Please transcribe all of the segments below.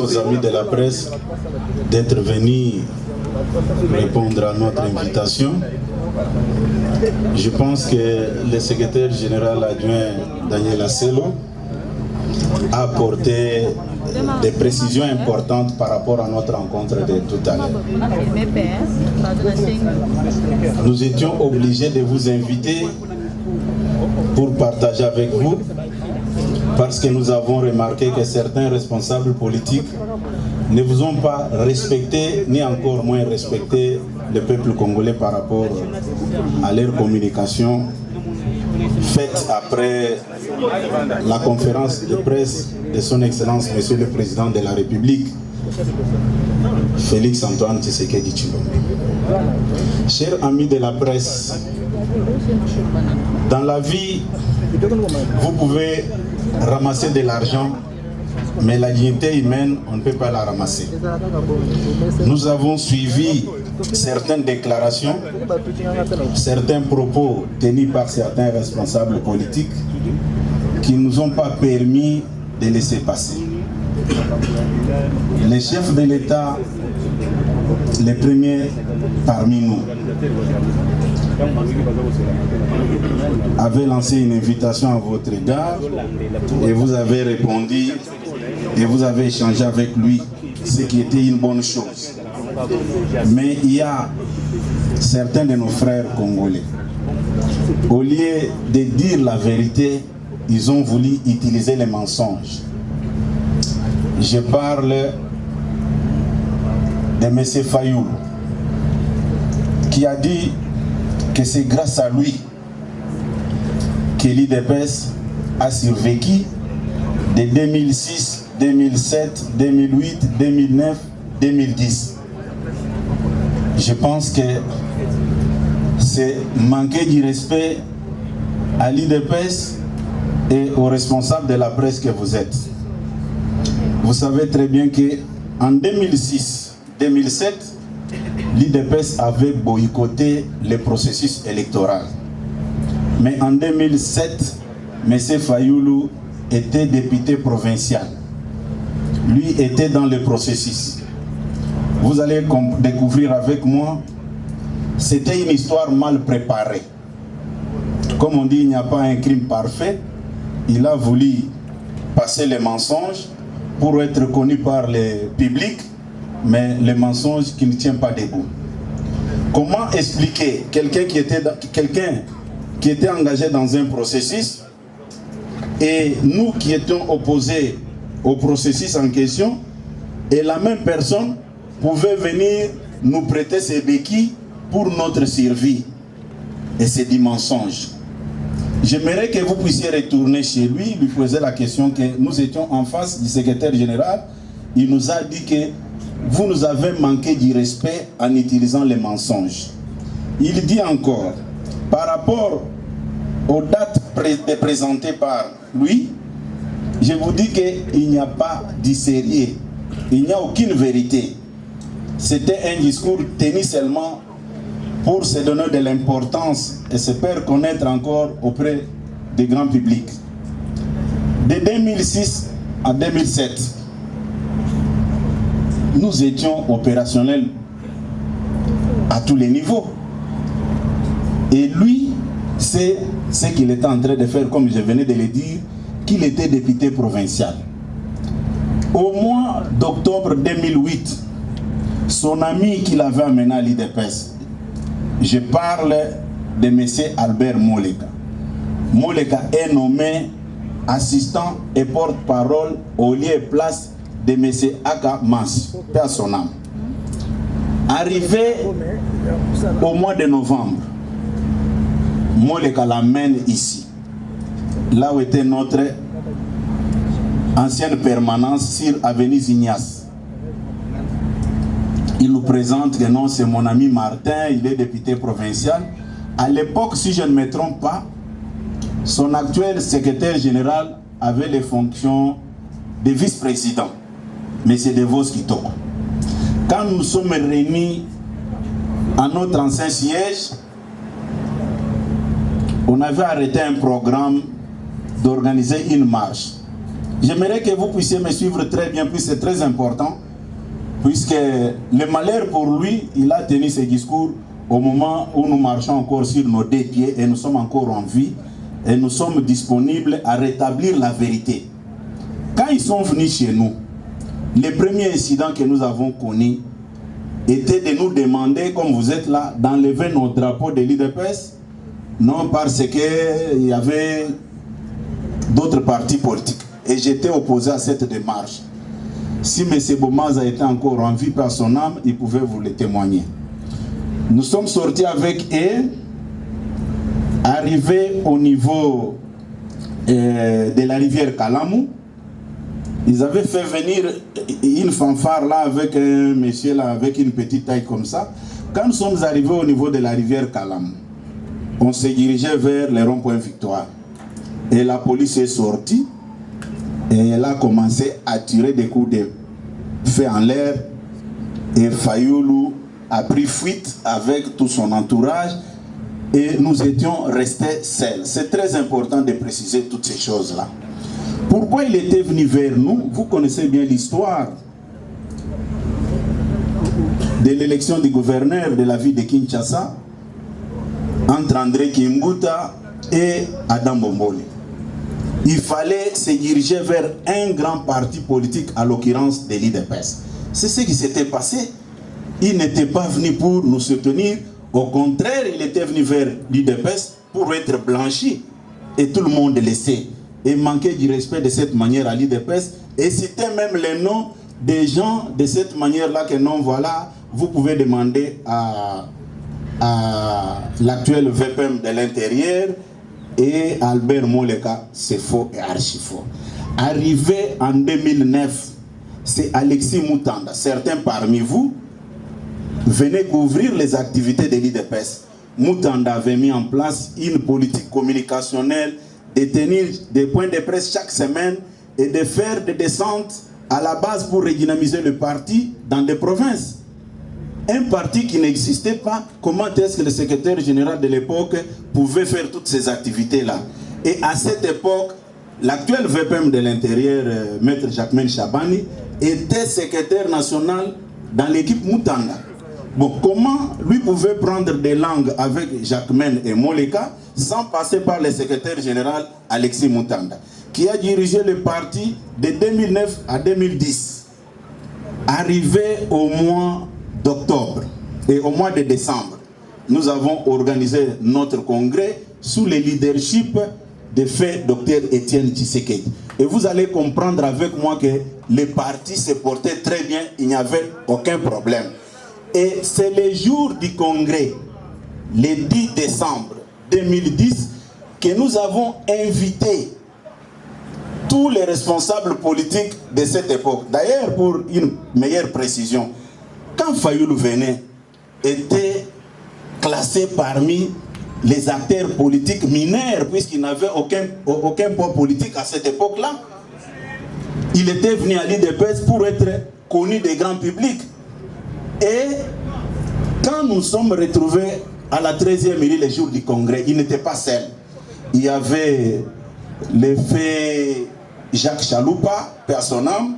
aux amis de la presse d'être venus répondre à notre invitation. Je pense que le secrétaire général adjoint Daniel Asselo a apporté des précisions importantes par rapport à notre rencontre de tout à l'heure. Nous étions obligés de vous inviter pour partager avec vous, parce que nous avons remarqué que certains responsables politiques ne vous ont pas respecté, ni encore moins respecté le peuple congolais par rapport à leur communication faite après la conférence de presse de son Excellence, Monsieur le Président de la République, Félix Antoine Tshisekedi Tshilombo. Chers amis de la presse, dans la vie, vous pouvez ramasser de l'argent, mais la dignité humaine, on ne peut pas la ramasser. Nous avons suivi certaines déclarations, certains propos tenus par certains responsables politiques qui ne nous ont pas permis de laisser passer. Les chefs de l'État, les premiers parmi nous, avaient lancé une invitation à votre égard et vous avez répondu et vous avez échangé avec lui, ce qui était une bonne chose. Mais il y a certains de nos frères congolais, au lieu de dire la vérité, ils ont voulu utiliser les mensonges. Je parle de M. Fayoulou, qui a dit que c'est grâce à lui que l'IDPS a survécu de 2006, 2007, 2008, 2009, 2010. Je pense que c'est manquer du respect à l'IDPS et aux responsables de la presse que vous êtes. Vous savez très bien qu'en 2006-2007, l'IDPS avait boycotté le processus électoral. Mais en 2007, M. Fayoulou était député provincial. Lui était dans le processus. Vous allez découvrir avec moi, c'était une histoire mal préparée. Comme on dit, il n'y a pas un crime parfait. Il a voulu passer les mensonges pour être connu par le public, mais les mensonges qui ne tiennent pas debout. Comment expliquer quelqu'un qui était engagé dans un processus et nous qui étions opposés au processus en question, et la même personne pouvait venir nous prêter ses béquilles pour notre survie? Et c'est du mensonge. J'aimerais que vous puissiez retourner chez lui, lui poser la question que nous étions en face du secrétaire général. Il nous a dit que vous nous avez manqué du respect en utilisant les mensonges. Il dit encore, par rapport aux dates présentées par lui, je vous dis qu'il n'y a pas de sérieux, il n'y a aucune vérité. C'était un discours tenu seulement pour se donner de l'importance et se faire connaître encore auprès du grand public. De 2006 à 2007, nous étions opérationnels à tous les niveaux. Et lui, c'est ce qu'il était en train de faire, comme je venais de le dire, qu'il était député provincial. Au mois d'octobre 2008, son ami qu'il avait amené à l'IDPS, je parle de M. Albert Moleka. Moleka est nommé assistant et porte-parole au lieu et place de M. Aka Mas, père son âme. Arrivé au mois de novembre, Moleka l'amène ici, là où était notre ancienne permanence sur Avenue Ignace. Il nous présente que non, c'est mon ami Martin, il est député provincial. À l'époque, si je ne me trompe pas, son actuel secrétaire général avait les fonctions de vice-président, M. Devos Kitoko. Quand nous sommes réunis à notre ancien siège, on avait arrêté un programme d'organiser une marche. J'aimerais que vous puissiez me suivre très bien, puis c'est très important, puisque le malheur pour lui, il a tenu ses discours au moment où nous marchons encore sur nos deux pieds et nous sommes encore en vie et nous sommes disponibles à rétablir la vérité. Quand ils sont venus chez nous, le premier incident que nous avons connu était de nous demander, comme vous êtes là, d'enlever nos drapeaux de l'UDPS, non parce qu'il y avait d'autres partis politiques. Et j'étais opposé à cette démarche. Si M. Bomaza était encore en vie par son âme, il pouvait vous le témoigner. Nous sommes sortis avec eux, arrivés au niveau de la rivière Kalamou. Ils avaient fait venir une fanfare là avec un monsieur là, avec une petite taille comme ça. Quand nous sommes arrivés au niveau de la rivière Kalamou, on s'est dirigé vers le rond-point Victoire. Et la police est sortie et elle a commencé à tirer des coups de feu en l'air. Et Fayoulou a pris fuite avec tout son entourage et nous étions restés seuls. C'est très important de préciser toutes ces choses-là. Pourquoi il était venu vers nous? Vous connaissez bien l'histoire de l'élection du gouverneur de la ville de Kinshasa entre André Kimbuta et Adam Bombole. Il fallait se diriger vers un grand parti politique, à l'occurrence de l'UDPS. C'est ce qui s'était passé. Il n'était pas venu pour nous soutenir. Au contraire, il était venu vers l'UDPS pour être blanchi. Et tout le monde le sait. Et manquer du respect de cette manière à l'UDPS. Et citer même les noms des gens de cette manière-là que non, voilà, vous pouvez demander à l'actuel VPM de l'Intérieur et Albert Moleka, c'est faux et archi faux. Arrivé en 2009, c'est Alexis Moutanda. Certains parmi vous venaient couvrir les activités de l'UDPS. Moutanda avait mis en place une politique communicationnelle de tenir des points de presse chaque semaine et de faire des descentes à la base pour redynamiser le parti dans des provinces. Un parti qui n'existait pas, comment est-ce que le secrétaire général de l'époque pouvait faire toutes ces activités-là? Et à cette époque, l'actuel VPM de l'Intérieur, Maître Jacquemaine Chabani, était secrétaire national dans l'équipe Moutanda. Bon, comment lui pouvait prendre des langues avec Jacquemaine et Moleka sans passer par le secrétaire général Alexis Moutanda, qui a dirigé le parti de 2009 à 2010. Arrivé au mois d'octobre et au mois de décembre, nous avons organisé notre congrès sous le leadership de fait Dr Étienne Tshisekedi. Et vous allez comprendre avec moi que le parti se portait très bien, il n'y avait aucun problème. Et c'est le jour du congrès, le 10 décembre 2010, que nous avons invité tous les responsables politiques de cette époque. D'ailleurs, pour une meilleure précision, quand Fayoulou venait, était classé parmi les acteurs politiques mineurs, puisqu'il n'avait aucun poids politique à cette époque-là. Il était venu à l'UDPS pour être connu des grands publics. Et quand nous sommes retrouvés à la 13e mairie le jour du congrès, il n'était pas seul. Il y avait le fait Jacques Chaloupa, paix à son âme.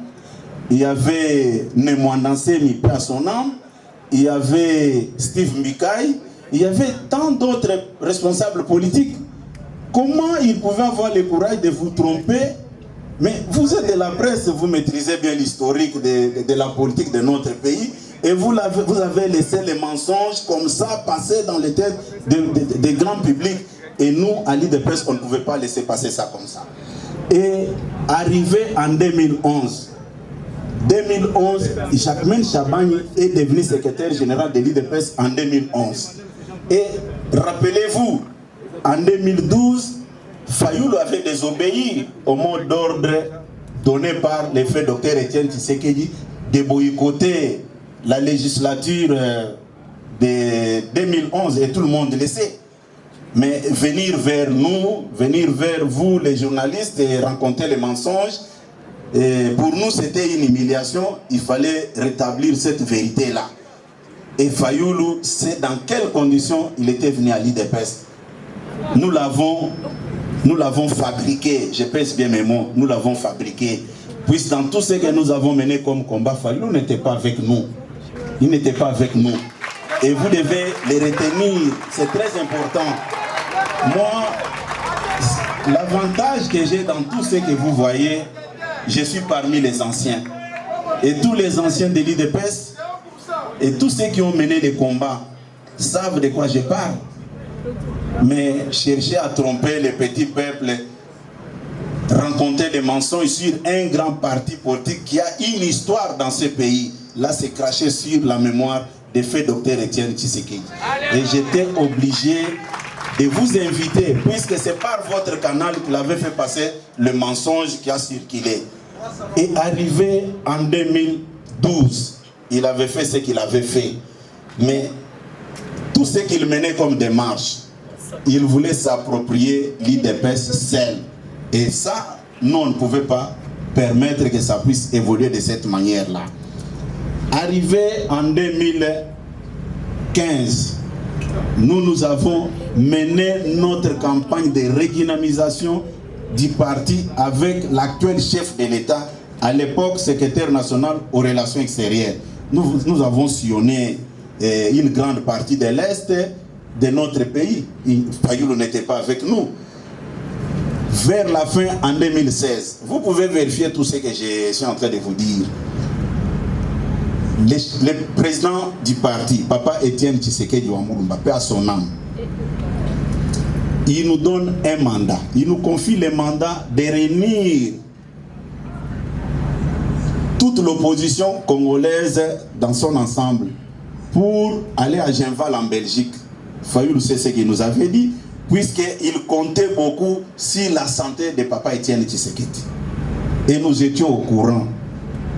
Il y avait Nemwandansemi, paix à son âme. Il y avait Steve Mikaï. Il y avait tant d'autres responsables politiques. Comment ils pouvaient avoir le courage de vous tromper? Mais vous êtes de la presse, vous maîtrisez bien l'historique de la politique de notre pays. Et vous avez laissé les mensonges comme ça passer dans les têtes des grands publics. Et nous, à l'UDPS, on ne pouvait pas laisser passer ça comme ça. Et arrivé en 2011, Jacquemaine Chabani est devenu secrétaire général de l'UDPS en 2011. Et rappelez-vous, en 2012, Fayoulou avait désobéi au mot d'ordre donné par le fait Dr Étienne Tshisekedi de boycotter la législature de 2011, et tout le monde le sait. Mais venir vers nous, venir vers vous les journalistes et rencontrer les mensonges, et pour nous c'était une humiliation. Il fallait rétablir cette vérité-là. Et Fayoulou, c'est dans quelles conditions il était venu à l'UDPS. Nous l'avons nous l'avons fabriqué, je pèse bien mes mots, nous l'avons fabriqué. Puisque dans tout ce que nous avons mené comme combat, Fayulu n'était pas avec nous. Il n'était pas avec nous. Et vous devez les retenir, c'est très important. Moi, l'avantage que j'ai dans tout ce que vous voyez, je suis parmi les anciens. Et tous les anciens de l'IDPS et tous ceux qui ont mené les combats savent de quoi je parle. Mais chercher à tromper les petits peuples, rencontrer des mensonges sur un grand parti politique qui a une histoire dans ce pays, là c'est cracher sur la mémoire des faits Dr Etienne Tshisekedi. Et j'étais obligé de vous inviter, puisque c'est par votre canal qu'il avait fait passer le mensonge qui a circulé. Et arrivé en 2012, il avait fait ce qu'il avait fait. Mais tout ce qu'il menait comme démarche, il voulait s'approprier l'IDPS seul. Et ça, nous, on ne pouvait pas permettre que ça puisse évoluer de cette manière-là. Arrivé en 2015, nous avons mené notre campagne de redynamisation du parti avec l'actuel chef de l'État, à l'époque secrétaire national aux relations extérieures. Nous avons sillonné une grande partie de l'Est de notre pays. Fayulu n'était pas avec nous. Vers la fin, en 2016, vous pouvez vérifier tout ce que je suis en train de vous dire. Le président du parti, Papa Etienne Tshisekedi Wamulumba, paix à son âme, il nous donne un mandat. Il nous confie le mandat de réunir toute l'opposition congolaise dans son ensemble pour aller à Genval en Belgique. Fayulu sait ce qu'il nous avait dit, puisqu'il comptait beaucoup sur la santé de Papa Etienne Tshisekedi. Et nous étions au courant.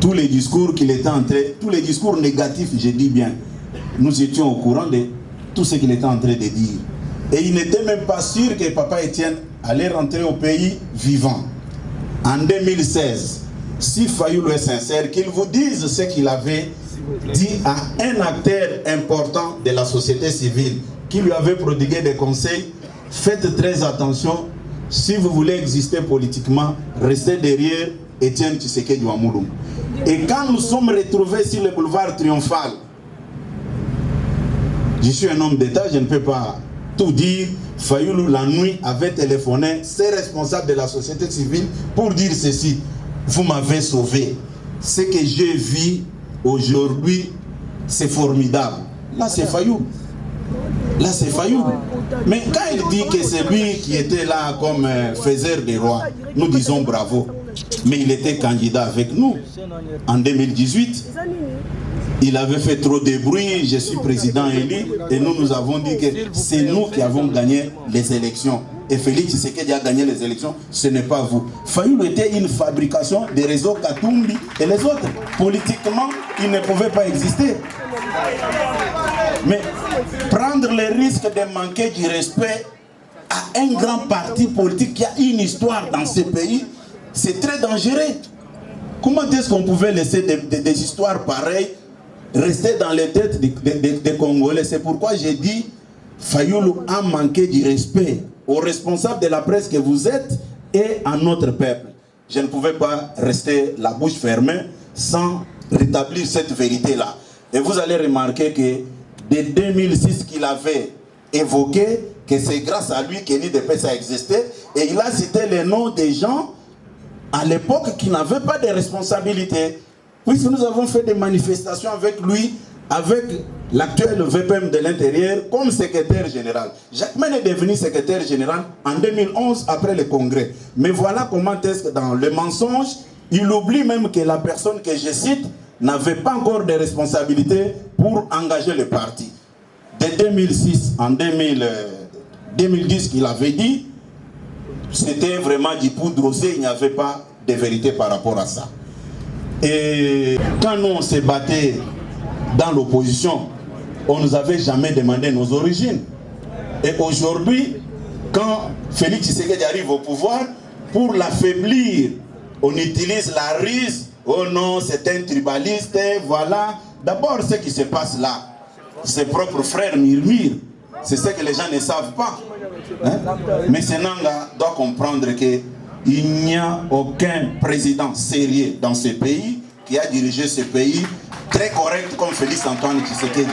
Tous les discours qu'il était en train, tous les discours négatifs, je dis bien, nous étions au courant de tout ce qu'il était en train de dire. Et il n'était même pas sûr que Papa Etienne allait rentrer au pays vivant. En 2016, si Fayulu est sincère, qu'il vous dise ce qu'il avait dit à un acteur important de la société civile, qui lui avait prodigué des conseils. Faites très attention, si vous voulez exister politiquement, restez derrière Etienne Tshisekedi Wamulumba. Et quand nous sommes retrouvés sur le boulevard Triomphal, je suis un homme d'État, je ne peux pas tout dire. Fayulu, la nuit, avait téléphoné ses responsables de la société civile pour dire ceci: vous m'avez sauvé. Ce que j'ai vu aujourd'hui, c'est formidable. Là, c'est Fayulu. Là, c'est Fayulu. Mais quand il dit que c'est lui qui était là comme faiseur des rois, nous disons bravo. Mais il était candidat avec nous en 2018. Il avait fait trop de bruit, je suis président élu, et nous avons dit que c'est nous qui avons gagné les élections. Et Félix Tshisekedi a gagné les élections, ce n'est pas vous. Fayulu était une fabrication des réseaux Katumbi et les autres. Politiquement, il ne pouvait pas exister. Mais prendre le risque de manquer du respect à un grand parti politique qui a une histoire dans ce pays, c'est très dangereux. Comment est-ce qu'on pouvait laisser des histoires pareilles rester dans les têtes des Congolais? C'est pourquoi j'ai dit, Fayulu a manqué du respect aux responsables de la presse que vous êtes et à notre peuple. Je ne pouvais pas rester la bouche fermée sans rétablir cette vérité-là. Et vous allez remarquer que dès 2006 qu'il avait évoqué que c'est grâce à lui que l'IDPS a existé, et il a cité les noms des gens à l'époque qui n'avaient pas de responsabilité. Puisque nous avons fait des manifestations avec lui, avec l'actuel VPM de l'Intérieur comme secrétaire général. Jacquemain est devenu secrétaire général en 2011 après le congrès. Mais voilà comment est-ce que dans le mensonge, il oublie même que la personne que je cite n'avait pas encore de responsabilité pour engager le parti. De 2006 en 2010 qu'il avait dit, c'était vraiment du poudre rosé, il n'y avait pas de vérité par rapport à ça. Et quand nous on se battait dans l'opposition, on ne nous avait jamais demandé nos origines. Et aujourd'hui, quand Félix Tshisekedi arrive au pouvoir, pour l'affaiblir, on utilise la ruse. Oh non, c'est un tribaliste, voilà. D'abord, ce qui se passe là, ses propres frères murmurent. C'est ce que les gens ne savent pas. Hein? Mais Senanga doit comprendre qu'il n'y a aucun président sérieux dans ce pays qui a dirigé ce pays très correct comme Félix Antoine Tshisekedi.